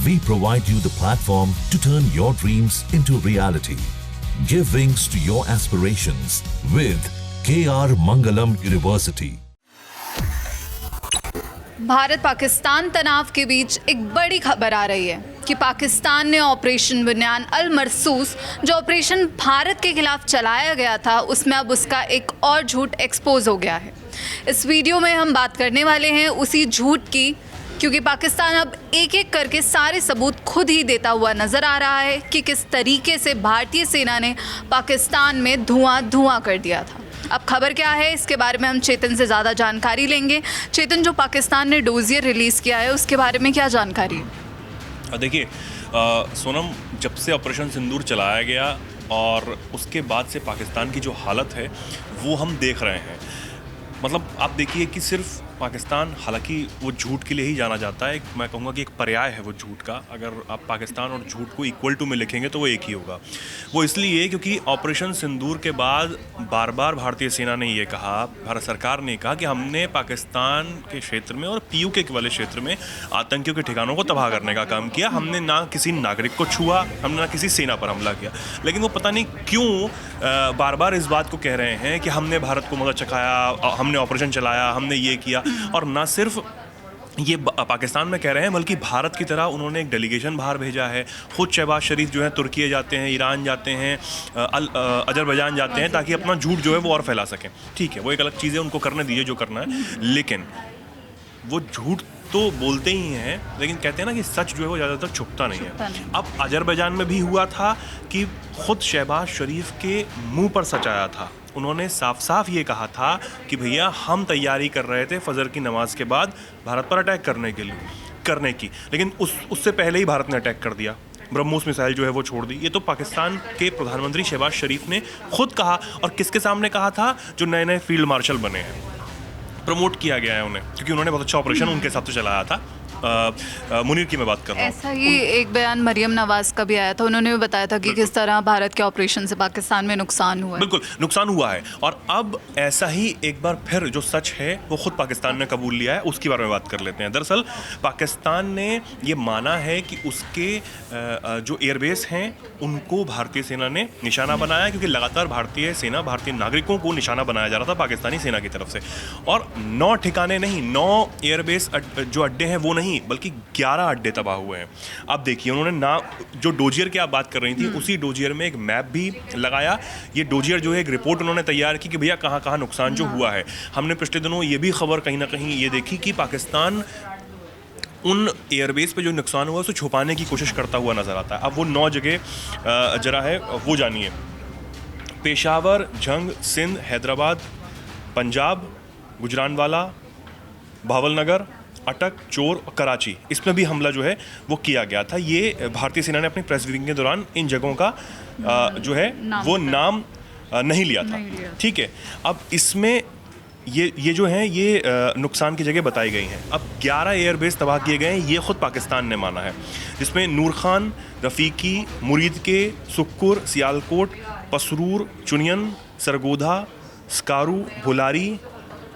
we provide you the platform to turn your dreams into reality. Give wings to your aspirations with KR Mangalam University. Bharat Pakistan तनाव के बीच एक बड़ी खबर आ रही है कि पाकिस्तान ने ऑपरेशन बुनियान अल मरसूस, जो ऑपरेशन भारत के खिलाफ चलाया गया था, उसमें अब उसका एक और झूठ एक्सपोज हो गया है। इस वीडियो में हम बात करने वाले हैं उसी झूठ की, क्योंकि पाकिस्तान अब एक एक करके सारे सबूत खुद ही देता हुआ नज़र आ रहा है कि किस तरीके से भारतीय सेना ने पाकिस्तान में धुआं कर दिया था। अब खबर क्या है, इसके बारे में हम चेतन से ज़्यादा जानकारी लेंगे। चेतन, जो पाकिस्तान ने डोजियर रिलीज़ किया है उसके बारे में क्या जानकारी है? देखिए सोनम, जब से ऑपरेशन सिंदूर चलाया गया और उसके बाद से पाकिस्तान की जो हालत है वो हम देख रहे हैं। मतलब आप देखिए कि सिर्फ पाकिस्तान, हालांकि वो झूठ के लिए ही जाना जाता है, मैं कहूँगा कि एक पर्याय है वो झूठ का। अगर आप पाकिस्तान और झूठ को इक्वल टू में लिखेंगे तो वो एक ही होगा। वो इसलिए क्योंकि ऑपरेशन सिंदूर के बाद बार बार भारतीय सेना ने ये कहा, भारत सरकार ने कहा कि हमने पाकिस्तान के क्षेत्र में और PUK वाले क्षेत्र में आतंकियों के ठिकानों को तबाह करने का काम किया। हमने ना किसी नागरिक को छुआ, हमने ना किसी सेना पर हमला किया। लेकिन वो पता नहीं क्यों बार बार इस बात को कह रहे हैं कि हमने भारत को मदद चखाया, हमने ऑपरेशन चलाया, हमने ये किया। और ना सिर्फ ये पाकिस्तान में कह रहे हैं, बल्कि भारत की तरह उन्होंने एक डेलीगेशन बाहर भेजा है। खुद शहबाज शरीफ जो है तुर्की जाते हैं, ईरान जाते हैं, अजरबैजान जाते हैं, ताकि अपना झूठ जो है वो और फैला सकें। ठीक है, वो एक अलग चीज़ है, उनको करने दीजिए जो करना है। लेकिन वो झूठ तो बोलते ही हैं, लेकिन कहते हैं ना कि सच जो है वो ज़्यादातर छुपता नहीं है। अब अजरबैजान में भी हुआ था कि खुद शहबाज शरीफ के मुंह पर सच आया था। उन्होंने साफ साफ ये कहा था कि भैया हम तैयारी कर रहे थे फजर की नमाज के बाद भारत पर अटैक करने की, लेकिन उससे पहले ही भारत ने अटैक कर दिया। ब्रह्मोस मिसाइल जो है वो छोड़ दी। ये तो पाकिस्तान के प्रधानमंत्री शहबाज शरीफ ने खुद कहा। और किसके सामने कहा था? जो नए नए फील्ड मार्शल बने हैं, प्रमोट किया गया है उन्हें, क्योंकि उन्होंने बहुत अच्छा ऑपरेशन उनके हिसाब से चलाया था। मुनीर की मैं बात कर रहा हूँ। ऐसा ही एक बयान मरियम नवाज का भी आया था, उन्होंने भी बताया था कि किस तरह भारत के ऑपरेशन से पाकिस्तान में नुकसान हुआ है। बिल्कुल नुकसान हुआ है। और अब ऐसा ही एक बार फिर जो सच है वो खुद पाकिस्तान ने कबूल लिया है, उसके बारे में बात कर लेते हैं। दरअसल पाकिस्तान ने ये माना है कि उसके जो एयरबेस हैं उनको भारतीय सेना ने निशाना बनाया, क्योंकि लगातार भारतीय सेना, भारतीय नागरिकों को निशाना बनाया जा रहा था पाकिस्तानी सेना की तरफ से। और 9 ठिकाने नहीं, 9 एयरबेस जो अड्डे हैं वो नहीं, बल्कि 11 अड्डे तबाह हुए हैं। अब देखिए, उन्होंने जो डोजियर की आप बात कर रही थी, उसी डोजियर में एक मैप भी लगाया। ये डोजियर जो है एक रिपोर्ट उन्होंने तैयार की कि भैया कहाँ कहाँ नुकसान जो हुआ है। हमने पिछले दिनों ये भी खबर कहीं ना कहीं ये देखी कि पाकिस्तान उन एयरबेस पे जो नुकसान हुआ उसे छुपाने की कोशिश करता हुआ नजर आता है। अब वो 9 जगह जरा है वो जानिए। पेशावर, झंग, सिंध, हैदराबाद, पंजाब, गुजरानवाला, भावलनगर, अटक, चोर और कराची, इसमें भी हमला जो है वो किया गया था। ये भारतीय सेना ने अपनी प्रेस ब्रीफिंग के दौरान इन जगहों का जो है वो नाम नहीं लिया था। ठीक है, अब इसमें ये जो है ये नुकसान की जगह बताई गई हैं। अब 11 एयरबेस तबाह किए गए हैं, ये खुद पाकिस्तान ने माना है, जिसमें नूर खान, रफ़ीकी, मुरीद के, सुक्कुर, सियालकोट, पसरूर, चुनियन, सरगोधा, स्कारू, भुलारी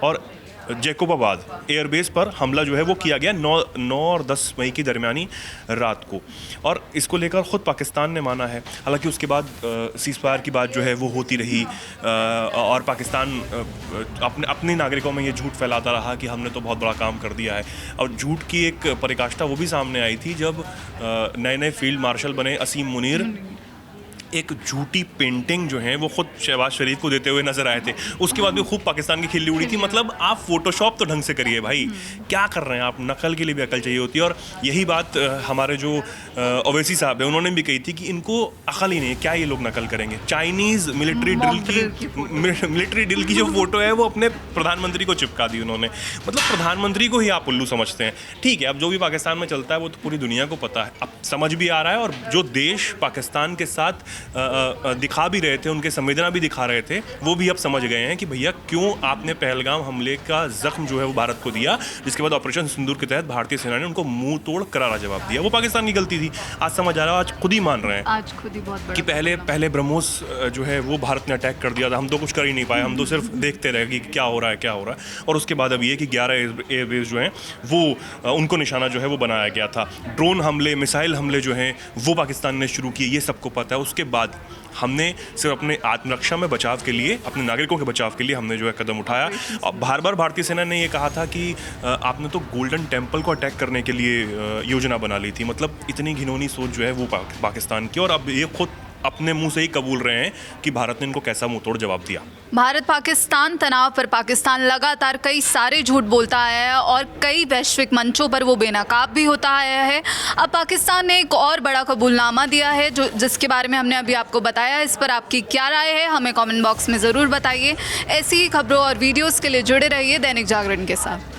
और जैकोबाबाद एयरबेस पर हमला जो है वो किया गया 9 और 10 मई की दरमियानी रात को। और इसको लेकर ख़ुद पाकिस्तान ने माना है। हालांकि उसके बाद सीज़फायर की बात जो है वो होती रही और पाकिस्तान अपने नागरिकों में ये झूठ फैलाता रहा कि हमने तो बहुत बड़ा काम कर दिया है। और झूठ की एक परिकाष्ठा वो भी सामने आई थी जब नए नए फील्ड मार्शल बने असीम मुनीर एक झूठी पेंटिंग जो है वो खुद शहबाज शरीफ को देते हुए नजर आए थे। उसके बाद भी खूब पाकिस्तान की खिल्ली उड़ी थी। मतलब आप फोटोशॉप तो ढंग से करिए भाई, क्या कर रहे हैं आप? नकल के लिए भी अकल चाहिए होती है। और यही बात हमारे जो ओवैसी साहब है उन्होंने भी कही थी कि इनको अकल ही नहीं है, क्या ये लोग नकल करेंगे? चाइनीज़ मिलिट्री ड्रिल की जो फोटो है वो अपने प्रधानमंत्री को चिपका दी उन्होंने। मतलब प्रधानमंत्री को ही आप उल्लू समझते हैं। ठीक है, अब जो भी पाकिस्तान में चलता है वो तो पूरी दुनिया को पता है, अब समझ भी आ रहा है। और जो देश पाकिस्तान के साथ दिखा भी रहे थे, उनके संवेदना भी दिखा रहे थे, वो भी अब समझ गए हैं कि भैया क्यों आपने पहलगाम हमले का जख्म जो है वो भारत को दिया, जिसके बाद ऑपरेशन सिंदूर के तहत भारतीय सेना ने उनको मुंह तोड़ करारा जवाब दिया। वो पाकिस्तान की गलती थी, आज समझ आ रहा है, आज खुद ही मान रहे हैं आज खुद ही बहुत कि पहले ब्रह्मोस जो है वो भारत ने अटैक कर दिया था, हम तो कुछ कर ही नहीं पाए, हम तो सिर्फ देखते रह गए कि क्या हो रहा है। और उसके बाद अब ये कि 11 एयरबेस जो हैं वो उनको निशाना जो है वो बनाया गया था। ड्रोन हमले, मिसाइल हमले जो हैं वो पाकिस्तान ने शुरू किए, ये सबको पता है। उसके बाद हमने सिर्फ अपने आत्मरक्षा में बचाव के लिए, अपने नागरिकों के बचाव के लिए हमने जो है कदम उठाया। और बार बार भारतीय सेना ने ये कहा था कि आपने तो गोल्डन टेम्पल को अटैक करने के लिए योजना बना ली थी। मतलब इतनी घिनौनी सोच जो है वो पाकिस्तान की, और अब ये खुद अपने मुंह से ही कबूल रहे हैं कि भारत ने इनको कैसा मुंह तोड़ जवाब दिया। भारत पाकिस्तान तनाव पर पाकिस्तान लगातार कई सारे झूठ बोलता आया है और कई वैश्विक मंचों पर वो बेनकाब भी होता आया है। अब पाकिस्तान ने एक और बड़ा कबूलनामा दिया है जिसके बारे में हमने अभी आपको बताया। इस पर आपकी क्या राय है हमें कमेंट बॉक्स में ज़रूर बताइए। ऐसी ही खबरों और वीडियोज़ के लिए जुड़े रहिए दैनिक जागरण के साथ।